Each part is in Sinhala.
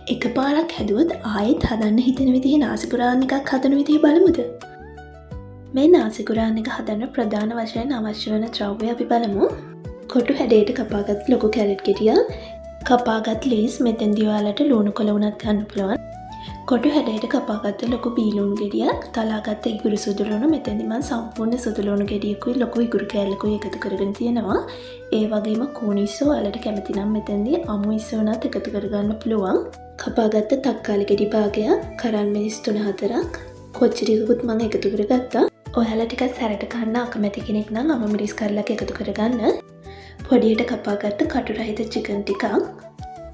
එක පාරක් හැදුවත් ආයෙත් හදන්න හිතෙන විදිහේ නාසිකුරාන් එකක් හදන විදිහ බලමුද? මේ නාසිකුරාන් එක හදන්න ප්‍රධාන වශයෙන් අවශ්‍ය වන ද්‍රව්‍ය අපි බලමු. කොටු හැඩයට කපාගත් ලොකු කැරට් ගෙඩියක්, කපාගත් ලීස් මෙතෙන්දී ඔයාලට ලුණු කොළ වුණත් ගන්න පුළුවන්. කොටු හැඩයට කපාගත්ත ලොකු බීලුණු ගෙඩියක්, තලාගත්ත ඉගුරු සුදුලුණු මෙතෙන්දී මම සම්පූර්ණ සුදුලුණු ගෙඩියකුයි ලොකු ඉගුරු කෑල්ලකුයි එකතු කරගෙන තියෙනවා. ඒ වගේම කෝනිස්සෝ ඔයාලට කැමති නම් මෙතෙන්දී අමු ඉස්සෝ උනත් එකතු කරගන්න පුළුවන්. කපාගත්ත තක්කාලි ගෙඩි භාගයක්, කරල් මිරිස් 3-4ක්, කොච්චි ටිකකුත් මම එකතු කරගත්තා. ඔයාලා ටිකක් සැරට කන්න අකමැති කෙනෙක් නම් අමු මිරිස් කල්ලක් එකතු කරගන්න. පොඩියට කපාගත්ත කටු රහිත චිකන් ටිකක්,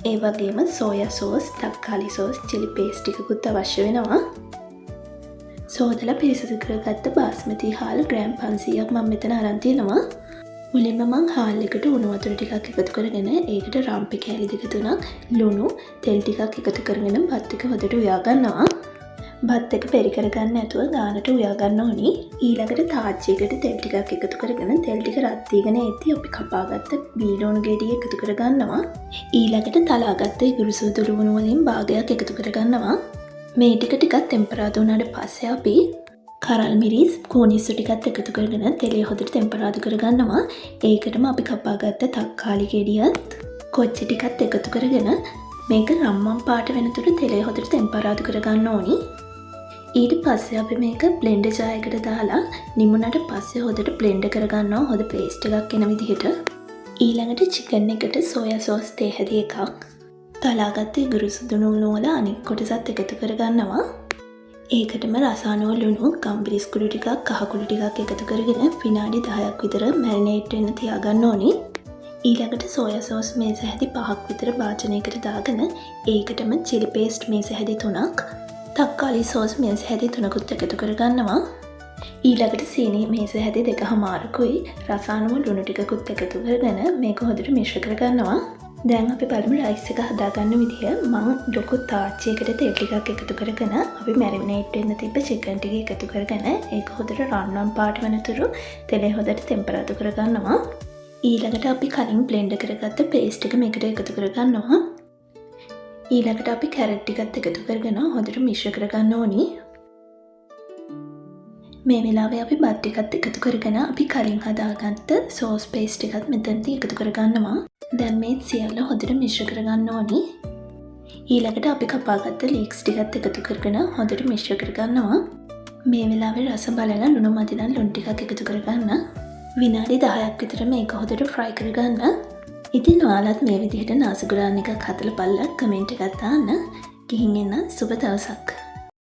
ඒ වගේම සෝයා සෝස්, තක්කාලි සෝස්, චිලි පේස්ට් ටිකකුත් අවශ්‍ය වෙනවා. සෝදලා පිරිසිදු කරගත්ත බාස්මති හාල් ග්‍රෑම් 500ක් මම මෙතන අරන් තියෙනවා. මුලින්ම මං හාල් එකට උණු වතුර ටිකක් එකතු කරගෙන ඒකට රම්පි කෑලි දෙක තුනක්, ලුණු, තෙල් ටිකක් එකතු කරගෙන බත් එක හොදට උයා ගන්නවා. බත් එක පෙරි කරගන්න නැතුව ගානට උයා ගන්න ඕනි. ඊළඟට තාච්චියකට තෙල් ටිකක් එකතු කරගෙන තෙල් ටික රත් වීගෙන එද්දී අපි කපාගත්ත බීලුණු ගෙඩිය එකතු කරගන්නවා. ඊළඟට තලාගත්ත ඉගුරු සුදුලුණු වලින් භාගයක් එකතු කරගන්නවා. මේ ටික ටිකක් ටෙම්පරාදු වුණාට පස්සේ අපි කරල් මිරිස්, කෝනිස්සු ටිකත් එකතු කරගෙන තෙලේ හොදට ටෙම්පරාදු කරගන්නවා. ඒකටම අපි කපාගත්ත තක්කාලි ගෙඩියත්, කොච්චි ටිකත් එකතු කරගෙන මේක රම්මන් පාට වෙනතුරු තෙලේ හොදට ටෙම්පරාදු කරගන්න ඕනි. ඊට පස්සේ අපි මේක බ්ලෙන්ඩර් ජායකට දාලා නිමුණට පස්සේ හොදට බ්ලෙන්ඩ් කරගන්නවා හොද පේස්ට් එකක් එන විදිහට. ඊළඟට චිකන් එකට සෝයා සෝස් තේ හැදි එකක්, තලාගත්ත ඉගුරු සුදුලුණු වල අනිත් කොටසත් එකතු කරගන්නවා. ඒකටම රසායනෝ ලුණු, ගම්බිරිස් කුඩු ටිකක්, කහ කුඩු ටිකක් එකතු කරගෙන විනාඩි 10ක් විතර මැරිනේට් වෙන්න තියාගන්න ඕනි. ඊළඟට සෝයා සෝස් මේස හැදි 5ක් විතර භාජනයකට දාගෙන ඒකටම චිලි පේස්ට් මේස හැදි 3ක්, තක්කාලි සෝස් මේස හැදි 3කුත් එකතු කරගන්නවා. ඊළඟට සීනි මේස හැදි 2මාරකුයි රසායනෝ ලුණු ටිකකුත් එකතු කරගෙන මේක හොදට මිශ්‍ර කරගන්නවා. දැන් අපි බලමු රයිස් එක හදාගන්න විදිහ. මම ලොකු තාච්චියකට තෙල් ටිකක් එකතු කරගෙන අපි මැරිනේට් වෙන්න තිබ්බ චිකන් ටික එකතු කරගෙන ඒක හොදට රන්වන් පාට වෙනතුරු තෙලේ හොදට ටෙම්පරාදු කරගන්නවා. ඊළඟට අපි කලින් බ්ලෙන්ඩ් කරගත්ත පේස්ට් එක මේකට එකතු කරගන්නවා. ඊළඟට අපි කැරට් ටිකත් එකතු කරගෙන හොදට මිශ්‍ර කරගන්න ඕනි. මේ වෙලාවේ අපි බත් ටිකත් එකතු කරගෙන අපි කලින් හදාගත්ත සෝස් පේස්ට් එකත් මෙතනදී එකතු කරගන්නවා. දැන් මේ සියල්ල හොදට මිශ්‍ර කරගන්න ඕනි. ඊළඟට අපි කපාගත්ත ලීක්ස් ටිකත් එකතු කරගෙන හොදට මිශ්‍ර කරගන්නවා. මේ වෙලාවේ රස බලලා ලුණු මදි නම් ලුණු ටිකක් එකතු කරගන්න. විනාඩි 10ක් විතර මේක හොදට ෆ්‍රයි කරගන්න. ඉතින් ඔයාලත් මේ විදිහට නාසිකුරාන් එකක් හදලා බලලා කමෙන්ට් එකක් දාන්න. ගිහින් එන්න සුබ දවසක්.